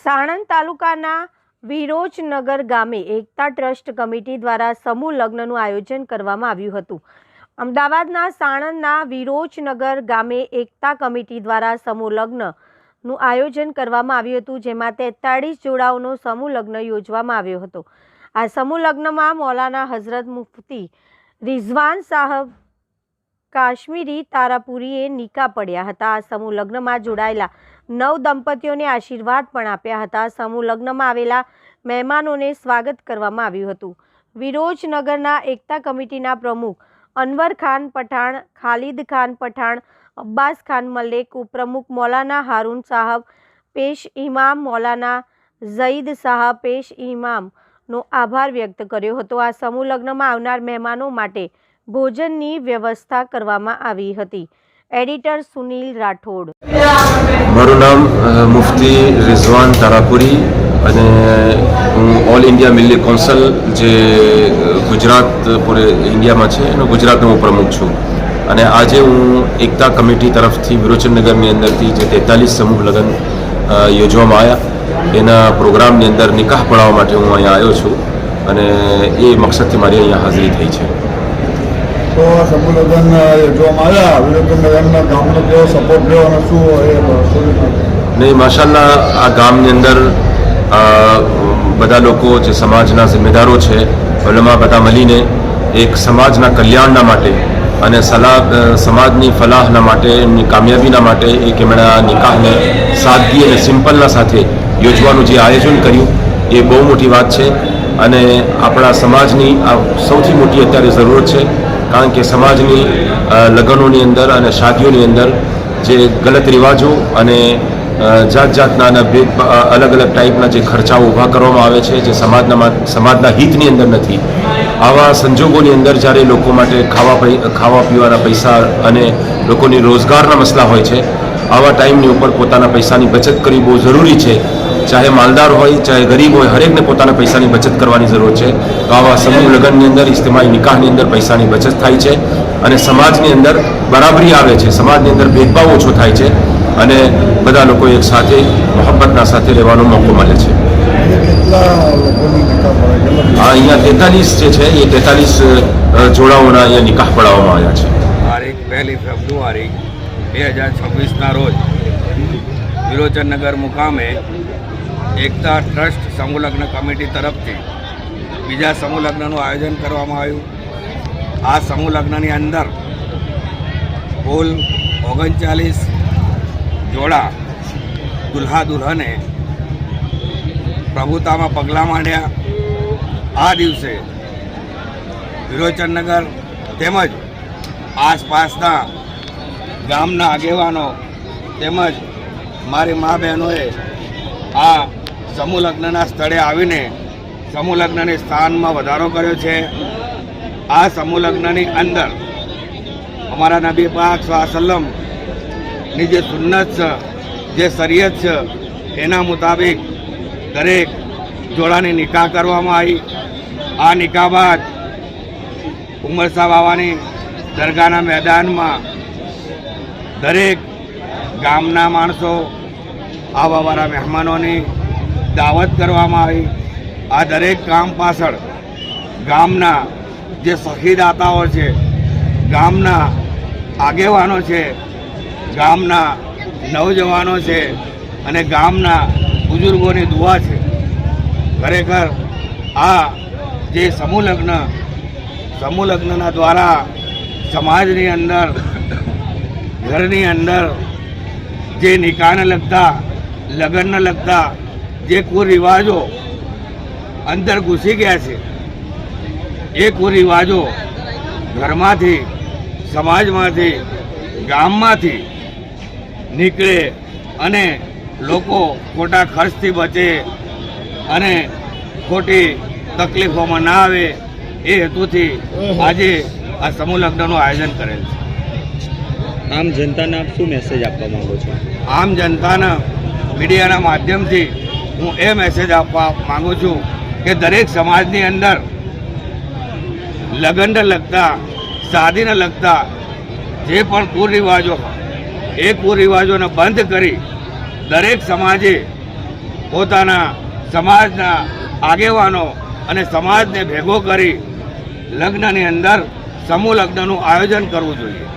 સાણંદ તાલુકાના વિરોચનગર ગામે એકતા trust committee દ્વારા સમૂહ લગ્નનું આયોજન કરવામાં આવ્યું હતું। અમદાવાદના સાણંદના વિરોચનગર ગામે એકતા કમિટી દ્વારા સમૂહ લગ્નનું આયોજન કરવામાં આવ્યું હતું, જેમાં 43 જોડાઓનો સમૂહ લગ્ન યોજવામાં આવ્યો હતો। આ સમૂહ લગ્નમાં મૌલાના હઝરત મુફ્તી રિઝવાન સાહેબ કાશ્મીરી તારાપુરીએ નિકાહ પડ્યા હતા। આ સમૂહ લગ્નમાં જોડાયેલા 9 દંપતીઓને આશીર્વાદ પણ આપ્યા હતા। સમૂહ લગ્નમાં આવેલા મહેમાનોને સ્વાગત કરવામાં આવ્યું હતું। વિરોચનગરના એકતા કમિટીના પ્રમુખ અનવર ખાન પઠાણ, ખાલિદ ખાન પઠાણ, અબ્બાસ ખાન મલિક, ઉપપ્રમુખ મૌલાના હારૂન સાહબ પેશ ઇમામ, મૌલાના ઝઈદ સાહબ પેશ ઇમામનો આભાર વ્યક્ત કર્યો હતો। આ સમૂહ લગ્નમાં આવનાર મહેમાનો માટે ભોજનની વ્યવસ્થા કરવામાં આવી હતી। એડિટર સુનિલ રાઠોડ। મારું નામ મુફ્તી રિઝવાન તારાપુરી અને હું ઓલ ઇન્ડિયા મિલ્લી કૌન્સિલ જે ગુજરાત પૂરે ઇન્ડિયામાં છે એનો ગુજરાતનો હું પ્રમુખ છું અને આજે હું એકતા કમિટી તરફથી વિરોચનનગરની અંદરથી જે 43 સમૂહ લગ્ન યોજવામાં આવ્યા એના પ્રોગ્રામની અંદર નિકાહ પડાવવા માટે હું અહીંયા આવ્યો છું અને એ મકસદથી મારી અહીંયા હાજરી થઈ છે। તો સમૂહ લગ્ન યોજવામાં આવ્યા, વિરોચનગરના ગામનો કેવો સપોર્ટ રહ્યો અને શું નહીં, માશાલ્લાહ આ ગામની અંદર બધા લોકો જે સમાજના જિમ્મેદારો છે ઉલમા બધા મળીને એક સમાજના કલ્યાણના માટે અને સમાજની ફલાહના માટે, એમની કામયાબીના માટે એક એમણે નિકાહને સાદગી અને સિમ્પલના સાથે યોજવાનું જે આયોજન કર્યું એ બહુ મોટી વાત છે અને આપણા સમાજની આ સૌથી મોટી અત્યારે જરૂરત છે, કારણ કે સમાજની લગ્નોની અંદર અને શાદીઓની અંદર જે ગલત રિવાજો અને જાત જાતના અલગ અલગ ટાઈપના જે ખર્ચાઓ ઊભા કરવામાં આવે છે, જે સમાજના હિતની અંદર નથી, આવા સંજોગોની અંદર જ્યારે લોકો માટે ખાવા પીવાના પૈસા અને લોકોની રોજગારના મસલા હોય છે, આવા ટાઈમની ઉપર પોતાના પૈસાની બચત કરવી બહુ જરૂરી છે। ચાહે માલદાર હોય ચાહે ગરીબ હોય, હરેકને પોતાના પૈસાની બચત કરવાની જરૂર છે। તો આવા સમૂહ લગ્નની અંદર, ઇજ્તિમાઈ નિકાહની અંદર પૈસાની બચત થાય છે અને સમાજની અંદર બરાબરી આવે છે, સમાજની અંદર ભેદભાવ ઓછો થાય છે અને બધા લોકો એક સાથે મોહબ્બતના સાથે રહેવાનો મોકો મળે છે। અહીંયા 43 જે છે એ 43 જોડાઓના અહીંયા નિકાહ પડાવવામાં આવ્યા છે। તારીખ 1 ફેબ્રુઆરી 2026ના રોજ વિરોચનનગર મુકામે એકતા ટ્રસ્ટ સમૂહ લગ્ન કમિટી તરફથી બીજા સમૂહ લગ્નનું આયોજન કરવામાં આવ્યું। આ સમૂહ લગ્નની અંદર કુલ 39 જોડા દુલ્હા દુલ્હને પ્રભુતામાં પગલાં માંડ્યા। આ દિવસે વિરોચનનગર તેમજ આસપાસના ગામના આગેવાનો તેમજ મારી મા બહેનોએ આ સમૂહ લગ્નના સ્થળે આવીને સમૂહ લગ્નની સ્થાનમાં વધારો કર્યો છે। આ સમૂહ લગ્નની અંદર અમારા નબી પાક સલ્લમ ની જે સુન્નત છે, જે શરીયત છે, એના મુતાબિક દરેક જોડાની નિકાહ કરવામાં આવી। આ નિકાહ બાદ ઉમરસા બાવાની દરગાહના મેદાનમાં દરેક ગામના માણસો, આવવાવાળા મહેમાનોની દાવત કરવામાં આવી। આ દરેક કામ પાછળ ગામના જે સખીદાતાઓ છે, ગામના આગેવાનો છે, ગામના નવજવાનો છે અને ગામના બુઝુર્ગોની દુઆ છે। ખરેખર આ જે સમૂહ લગ્નના દ્વારા સમાજની અંદર, ઘરની અંદર જે નિકાહને લગતા, લગ્નને લગતા જે કુરિવાજો અંદર ઘૂસી ગયા છે, એ કુરિવાજો ઘરમાંથી, સમાજમાંથી, ગામમાંથી નીકળે અને લોકો ખોટા ખર્ચથી બચે અને ખોટી તકલીફોમાં ના આવે, એ હેતુથી આજે આ સમૂહ લગ્નનું આયોજન કરેલ છે। આમ જનતાને આપ શું મેસેજ આપવા માંગો છો? આમ જનતાને મીડિયાના માધ્યમથી હું એ મેસેજ આપવા માગું છું કે દરેક સમાજની અંદર લગ્નને લગતા, શાદીને લગતા જે પણ કુરિવાજો હોય એ કુરિવાજોને બંધ કરી દરેક સમાજે પોતાના સમાજના આગેવાનો અને સમાજને ભેગો કરી લગ્નની અંદર સમૂહ લગ્નનું આયોજન કરવું જોઈએ.